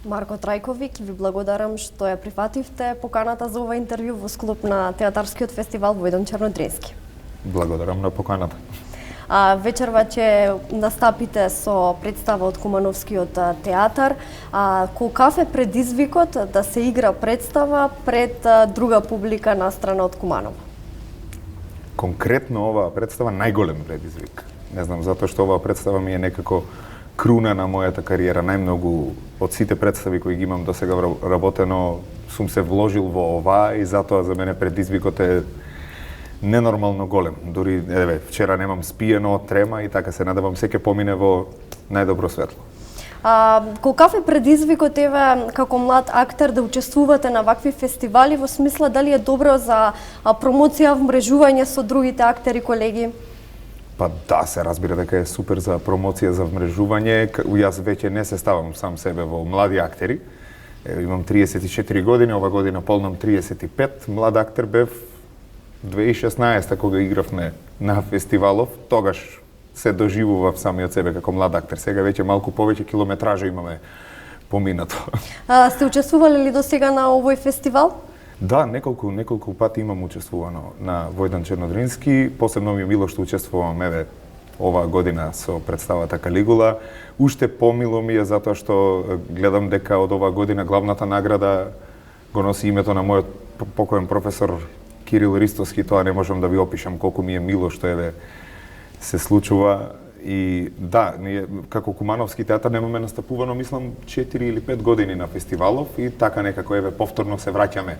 Марко Трајковик, ви благодарам што ја прифативте поканата за ова интервју во склоп на театарскиот фестивал Војдан Чернодрински. Благодарам на поканата. Вечерва ќе настапите со представа од Кумановскиот театар. Колкав е предизвикот да се игра представа пред друга публика настрана од Куманово? Конкретно оваа представа најголем предизвик. Не знам, затоа што оваа представа ми е некако круна на мојата кариера. Најмногу од сите представи кои ги имам досега работено, сум се вложил во оваа и затоа за мене предизвикот е ненормално голем. Дури вчера немам спиено од трема и така се надевам се ќе помине во најдобро светло. Колкав е предизвикот како млад актер да учествувате на вакви фестивали, во смисла дали е добро за промоција, вмрежување со другите актери колеги? Па да, се разбира дека е супер за промоција, за вмрежување. Јас веќе не се ставам сам себе во млади актери. Имам 34 години, ова година полнам 35. Млад актер бев 2016 кога игравме на фестивалов. Тогаш се доживував самиот себе како млад актер. Сега веќе малку повеќе километража имаме поминато. Сте учествувале ли досега на овој фестивал? Да, неколку пати имам учествувано на Војдан Чернодрински. Посебно ми е мило што учествувам оваа година со представата Калигула. Уште помило ми е затоа што гледам дека од оваа година главната награда го носи името на мојот покоен професор Кирил Ристовски. Тоа не можам да ви опишам колку ми е мило што се случува. И да, ние како Кумановски театар немаме настапувано, мислам, 4 или 5 години на фестивалов и така некако повторно се враќаме.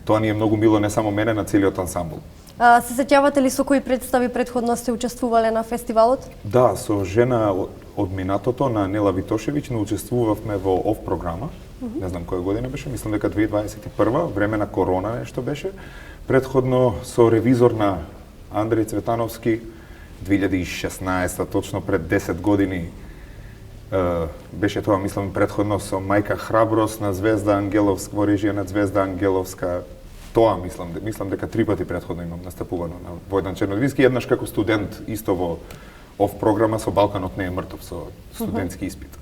Тоа ни е многу мило не само мене, на целиот ансамбл. Се сеќавате ли со кои представи претходно сте учествувале на фестивалот? Да, со жена од минатото на Нела Витошевиќ не учествувавме во ОВ програма. Не знам која година беше, мислам дека 2021, време на корона нешто беше. Претходно со ревизор на Андреј Цветановски 2016, точно пред 10 години, беше тоа, мислам, претходно со Мајка Храброст на Звезда Ангеловска, во режија на Звезда Ангеловска. Тоа, мислам дека 3 пати претходно имам настапувано на Војдан Чернодрински, еднаш како студент, исто во ОВ програма со Балканот не е мртов, со студентски испит.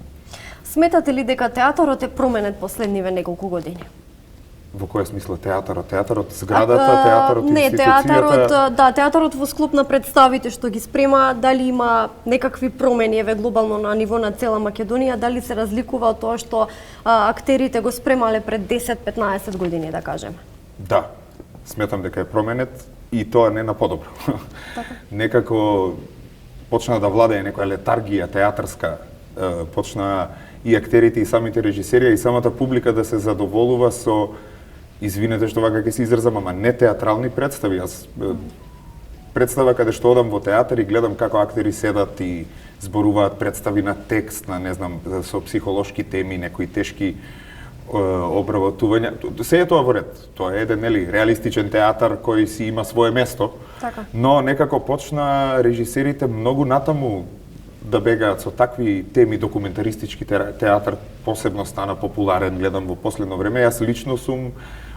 Сметате ли дека театарот е променет последниве неколку години? Во која смисла театарот? Театарот, зградата, театарот, институцијата? Не, театарот во склоп на представите што ги спрема, дали има некакви промени глобално на ниво на цела Македонија, дали се разликува од тоа што актерите го спремале пред 10-15 години, да кажеме? Да, сметам дека е променет и тоа не на подобро. Некако почна да владее некоја летаргија театарска, почна и актерите и самите режисери и самата публика да се задоволува со, извинете што вака ќе се изразам, ама не театрални представи. Јас представа каде што одам во театар и гледам како актери седат и зборуваат представи на текст, на не знам, со психолошки теми, некои тешки обработувања. Се е тоа во ред. Тоа е еден реалистичен театар кој си има свое место. Така. Но некако почна режисерите многу натаму да бегаат со такви теми. Документаристички театар посебно стана популарен, гледам во последно време. Јас лично сум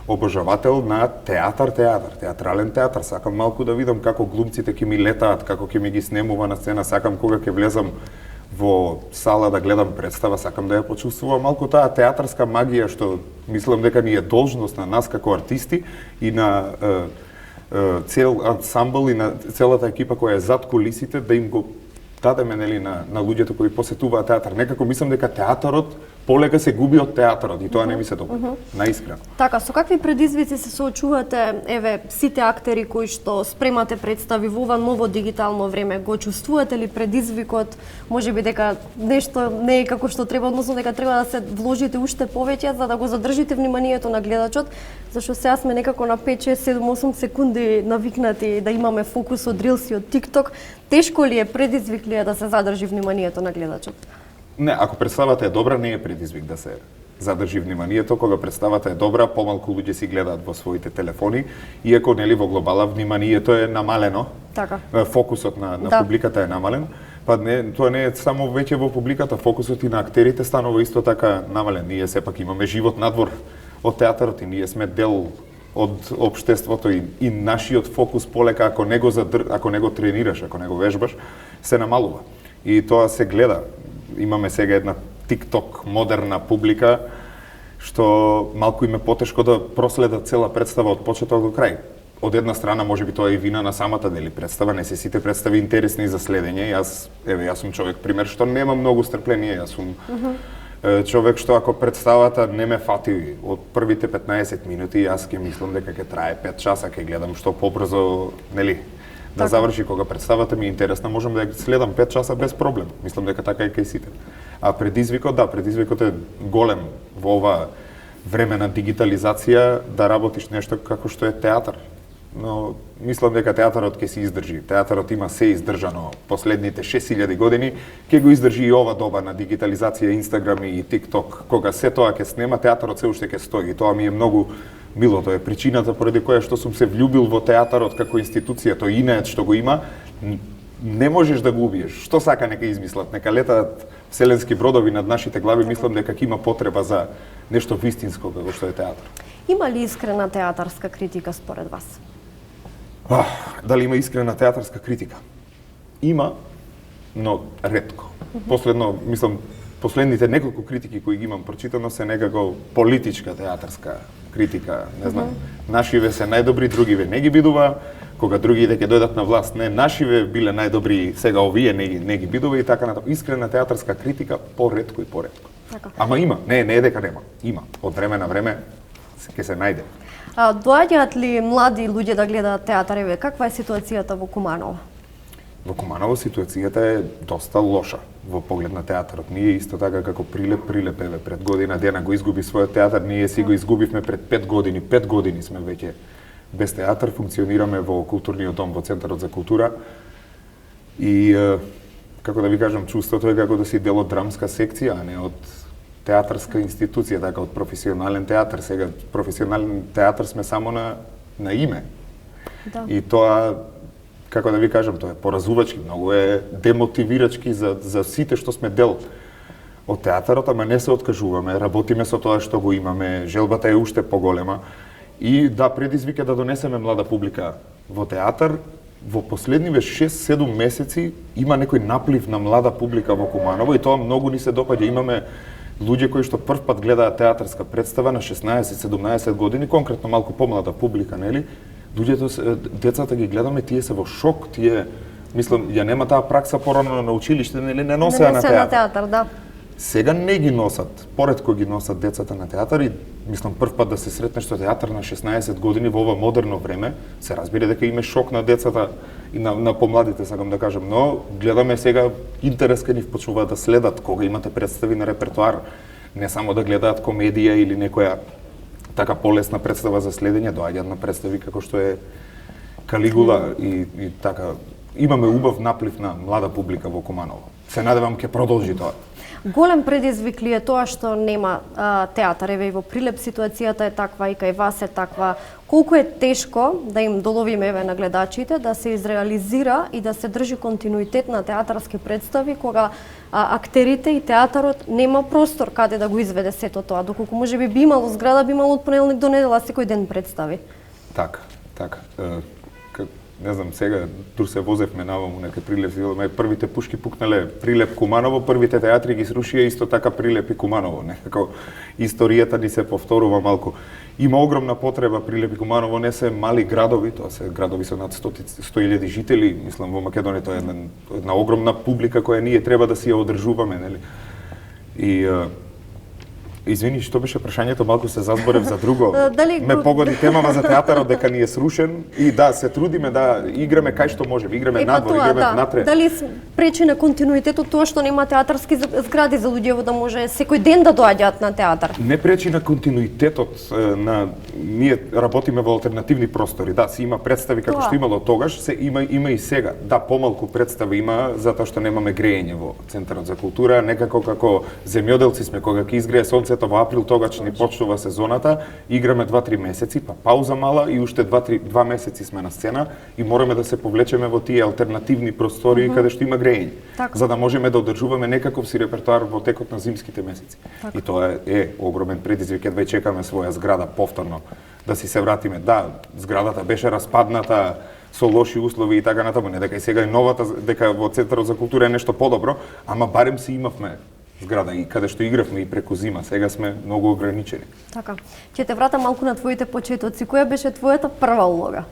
обожавател на театрален театар. Сакам малку да видам како глумците ќе ми летаат, како ќе ми ги снемува на сцена. Сакам кога ќе влезам во сала да гледам представа, сакам да ја почувствувам малку таа театарска магија што мислам дека ни е должност на нас како артисти и на цел ансамбл и на целата екипа која е зад кулисите да им го дадеме на луѓето кои посетуваат театар. Некако мислам дека театарот полека се губи од театарот и тоа не ми се добро. Наискрено. Така, со какви предизвици се соочувате, сите актери кои што спремате представи во ова ново дигитално време? Го чувствувате ли предизвикот? Можеби дека нешто не е како што треба, односно дека треба да се вложите уште повеќе за да го задржите вниманието на гледачот, зашто сега сме некако на 5, 6, 7, 8 секунди навикнати да имаме фокус од Reels и од TikTok. Тешко ли е, предизвик ли е да се задржи вниманието на гледачот? Не, ако представата е добра, не е предизвик да се задржи вниманието. Кога представата е добра, помалку луѓе си гледаат во своите телефони, иако во глобала вниманието е намалено. Така. Фокусот на публиката е намален. Па не, тоа не е само веќе во публиката, фокусот и на актерите станува исто така намален. Ние сепак имаме живот надвор од театарот и ние сме дел од општеството и нашиот фокус полека ако не го тренираш, ако не го вежбаш, се намалува. И тоа се гледа. Имаме сега една TikTok модерна публика што малку им е потешко да проследат цела представа од почеток до крај. Од една страна можеби тоа е вина на самата представа, не се сите представи интересни за следење. Јас сум човек пример што нема многу стрпление, јас сум човек што ако представата не ме фати од првите 15 минути, јас ќе мислам дека ќе трае 5 часа, ќе гледам што побрзо, да заврши. Кога представата ми е интересна, можам да ја следам 5 часа без проблем. Мислам дека така е кај сите. А предизвикот е голем во ова време на дигитализација да работиш нешто како што е театар. Но мислам дека театарот ќе се издржи. Театарот има се издржано последните 6000 години, ќе го издржи и ова доба на дигитализација, Инстаграм и ТикТок. Кога се тоа ќе снема, театарот се уште ќе стои. Тоа ми е многу мило, тоа е причината поради која што сум се влюбил во театарот како институција, тој инеет што го има, не можеш да го убиеш. Што сака нека измислат, нека летаат вселенски бродови над нашите глави, мислам дека ќе има потреба за нешто вистинско како што е театар. Има ли искрена театарска критика според вас? Дали има искрена театарска критика? Има, но ретко. Последните неколку критики кои ги имам прочитано се некако политичка театарска критика, не знам. Нашиве се најдобри, другиве не ги бидува, кога другите ќе дојдат на власт, не, нашиве биле најдобри, сега овие не ги бидува и така натаму. Искрена театарска критика поретко и поретко. Така. Ама има, не е дека нема. Има. Од време на време ќе се најде. Доаѓаат ли млади луѓе да гледаат театар? Каква е ситуацијата во Куманово? Во Куманово ситуацијата е доста лоша во поглед на театарот. Ние исто така како Прилеп пред година дена го изгуби својот театар, ние си го изгубивме пред 5 години. 5 години сме веќе без театар, функционираме во културниот дом во Центарот за култура. И како да ви кажам, чувството е како да си дел од драмска секција, а не од театарска институција, така од професионален театар. Сега професионален театар сме само на име. Да. И тоа, како да ви кажам, тоа е поразувачки, многу е демотивирачки за сите што сме дел од театарот, ама не се откажуваме, работиме со тоа што го имаме, желбата е уште поголема. И да, предизвика да донесеме млада публика во театар. Во последниве 6-7 месеци има некој наплив на млада публика во Куманово и тоа многу ни се допаѓа. Имаме луѓе кои што прв пат гледаат театарска представа на 16-17 години, конкретно малку помлада публика, нели? Децата ги гледаме, тие се во шок, тие, мислам, ја нема таа пракса порано на училиште, нели, не носеа на театар. Да. Сега не ги носат, поретко ги носат децата на театар и мислам прв пат да се сретнеш со театар на 16 години во ова модерно време, се разбира дека има шок на децата и на помладите, сакам да кажам, но гледаме сега интерес кај нив почнуваат да следат кога имате представи на репертоар, не само да гледаат комедија или некоја така полесна представа за следење, доаѓаат на представи како што е Калигула и така. Имаме убав наплив на млада публика во Куманово. Се надевам ќе продолжи тоа. Голем предизвик ли е тоа што нема театар? И во Прилеп ситуацијата е таква и кај вас е таква. Колку е тешко да им доловиме на гледачите да се изреализира и да се држи континуитет на театарски представи кога актерите и театарот нема простор каде да го изведе сето тоа, доколку можеби би имало зграда, би имало од понеделник до недела секој ден представи. Така. Не знам, сега тур се возевме наваму нека Прилеп, првите пушки пукнале Прилеп Куманово, првите театри ги срушија исто така Прилеп и Куманово, некако историјата ни се повторува малку. Има огромна потреба, Прилеп и Куманово не се мали градови, тоа се градови со над 100.000 жители, мислам во Македонија тоа е една огромна публика која ние треба да си ја одржуваме, нели? И извини, што беше прашањето, малку се заборев за друго. Ме погоди темава за театарот дека ни е срушен и да, се трудиме да играме кај што можеме, играме надвор, играме внатре. Дали пречи на континуитетот тоа што нема театарски згради за луѓето да може секој ден да доаѓаат на театар? Не пречи на континуитетот ние работиме во алтернативни простори. Да, си има представи како што имало тогаш, се има и сега. Да, помалку представи има затоа што немаме грејење во Центарот за култура, некако како земјоделци сме кога ќе изгрее сонцето во април, тогаш ни почнува сезоната, играме 2-3 месеци, па пауза мала и уште 2 месеци сме на сцена и мораме да се повлечеме во тие алтернативни простори каде што има грејење, за да можеме да одржуваме некаков си репертоар во текот на зимските месеци. И тоа е огромен предизвик, едва чекаме своја зграда повторно да си се вратиме. Да, зградата беше распадната со лоши услови и така натаму, не дека и сега е новата, дека во Центарот за култура е нешто подобро, ама барем си имавме зграда и каде што игравме и преку зима. Сега сме многу ограничени. Така. Ќе те вратам малку на твоите почетоци. Која беше твојата прва улога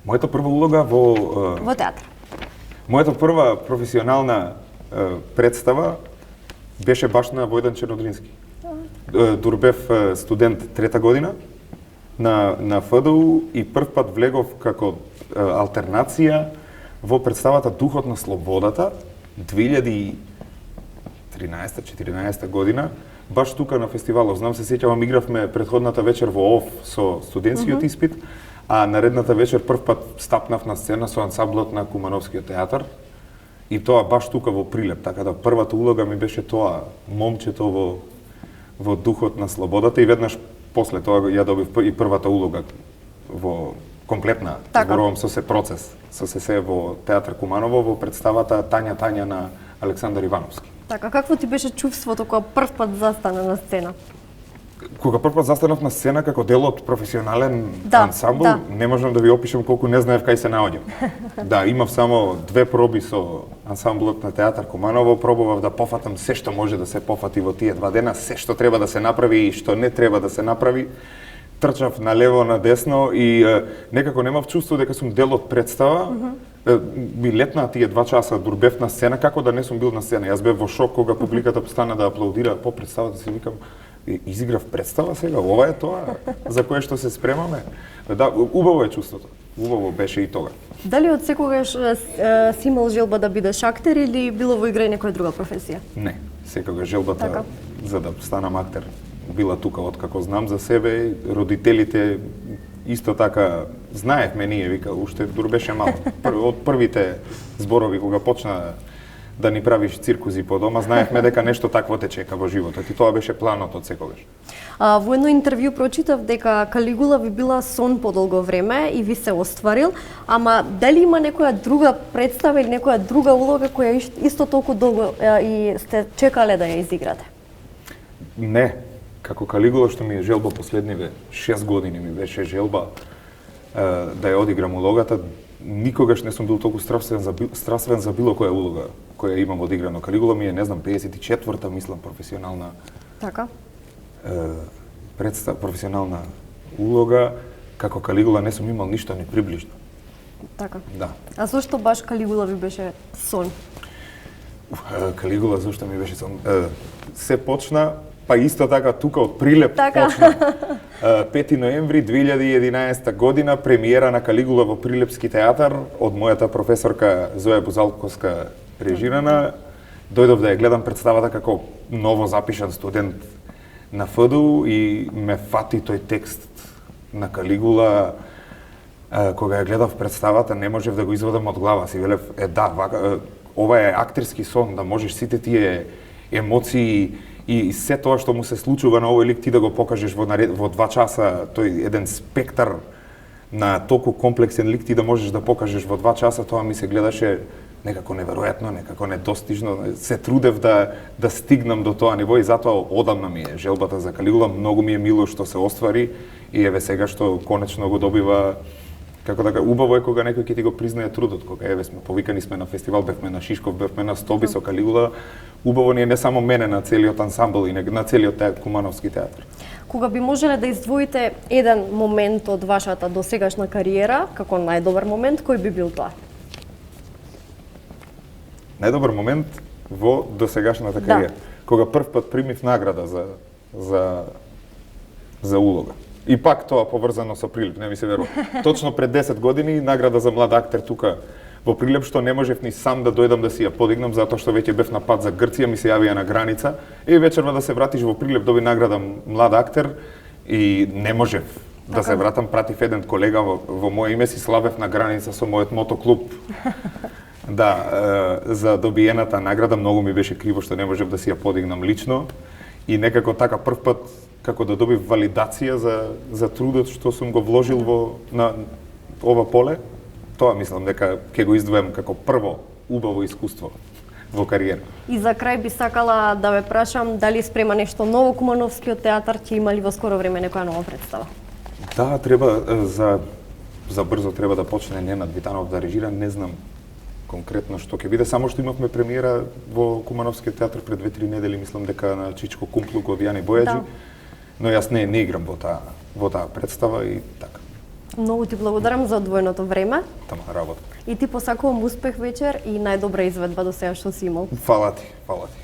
Мојата прва улога во театар? Мојата прва професионална представа беше баш на Војдан Чернодрински. Дурбев студент трета година на ФДУ и прв пат влегов како алтернација во представата Духот на слободата 2013-14 година, баш тука на фестивалот. Знам се сеќавам, игравме претходната вечер во ОВ со студентскиот испит, а наредната вечер прв пат стапнав на сцена со ансамблот на Кумановскиот театар. И тоа баш тука во Прилеп, така да првата улога ми беше тоа, момчето во Духот на слободата, и веднаш после тоа ја добив и првата улога во комплетна, зборувам со се процес, со се во театар Куманово во представата Тања на Александар Ивановски. Така, какво ти беше чувството кога прв пат застана на сцена? Кога прв пат застанав на сцена како дел од професионален ансамбл, не можам да ви опишам колку не знаев кај се наоѓам. Да, имав само 2 проби со ансамблот на театар Куманово, пробував да пофатам се што може да се пофати во тие 2 дена, се што треба да се направи и што не треба да се направи. Трчав налево, надесно и некако немав чувство дека сум дел од представа. Ми летнаа тие 2 часа Дурбев на сцена, како да не сум бил на сцена. Јас бев во шок кога публиката стана да аплаудира по представата, си викам, изиграв представа сега, ова е тоа за кое што се спремаме. Да, убаво е чувството. Убаво беше и тога. Дали од секогаш си имал желба да бидеш актер или било во игра и некоја друга професија? Не, секогаш желбата за да станам актер била тука откако знам за себе. Родителите исто така знаевме ние, вика, уште дур беше мал. Од првите зборови кога почна да ни правиш циркузи по дома, знаевме дека нешто такво те чека во животот и тоа беше планот од секогаш. Во едно интервју прочитав дека Калигула ви била сон подолго време и ви се остварил, ама дали има некоја друга представа или некоја друга улога која исто толку долго и сте чекале да ја изиграте? Не, како Калигула што ми е желба последниве 6 години ми беше желба да ја одиграм улогата. Никогаш не сум бил толку страствен за било која улога која имам одиграно. Калигула ми е, не знам, 54-та, мислам, професионална професионална улога. Како Калигула не сум имал ништо ни приближно. Така. Да. А зошто баш Калигула ви беше сон? Калигула зошто ми беше сон? Се почна, па исто така тука од Прилеп почна. 5 ноември 2011 година премиера на Калигула во Прилепски театар од мојата професорка Зоја Бузалковска режирана. Дојдов да ја гледам представата како ново запишан студент на ФДУ и ме фати тој текст на Калигула. Кога ја гледав представата, не можев да го извадам од глава си. Велев, ова е актерски сон, да можеш сите тие емоции и се тоа што му се случува на овој лик ти да го покажеш во 2 часа, тој еден спектар на толку комплексен лик ти да можеш да покажеш во 2 часа, тоа ми се гледаше некако неверојатно, некако недостижно. Се трудев да стигнам до тоа ниво и затоа одамна ми е желбата за Калигула. Многу ми е мило што се оствари и еве сега што конечно го добива. Како така, убаво е кога некој ќе ти го признае трудот, кога еве сме повикани сме на фестивал, бевме на Шишков, бевме на Стоби со Калигула. Убаво ни е не само мене, на целиот ансамбл и на целиот Кумановски театар. Кога би можеле да издвоите еден момент од вашата досегашна кариера, како најдобар момент, кој би бил тоа? Најдобар момент во досегашната кариера, кога прв пат примив награда за улога. И пак тоа поврзано со Прилеп, не ми се верува. Точно пред 10 години награда за млад актер тука во Прилеп, што не можев ни сам да дојдам да си ја подигнам, затоа што веќе бев на пат за Грција, ми се јавија на граница. И вечерва да се вратиш во Прилеп, доби награда млад актер и не можев да се вратам. Пратив еден колега во моје име, си славев на граница со мојот мотоклуб. Да, за добиената награда многу ми беше криво што не можев да си ја подигнам лично и некако така прв пат како да добив валидација за трудот што сум го вложил на ова поле. Тоа мислам дека ќе го издвојам како прво убаво искуство во кариера. И за крај би сакала да ве прашам дали спрема нешто ново Кумановскиот театар, ќе има ли во скоро време некоја нова представа? Да, треба за брзо треба да почне Ненад Витанов да режира, не знам конкретно што ќе биде, само што имавме премиера во Кумановскиот театар пред 2-3 недели, мислам дека на Чичко Кумплук од Јани Бојаджи. Но јас не играм во таа представа и така. Многу ти благодарам за одвоеното време. Тама работа. И ти посакувам успех вечер и најдобра изведба до сега што си имал. Фала ти, фала ти.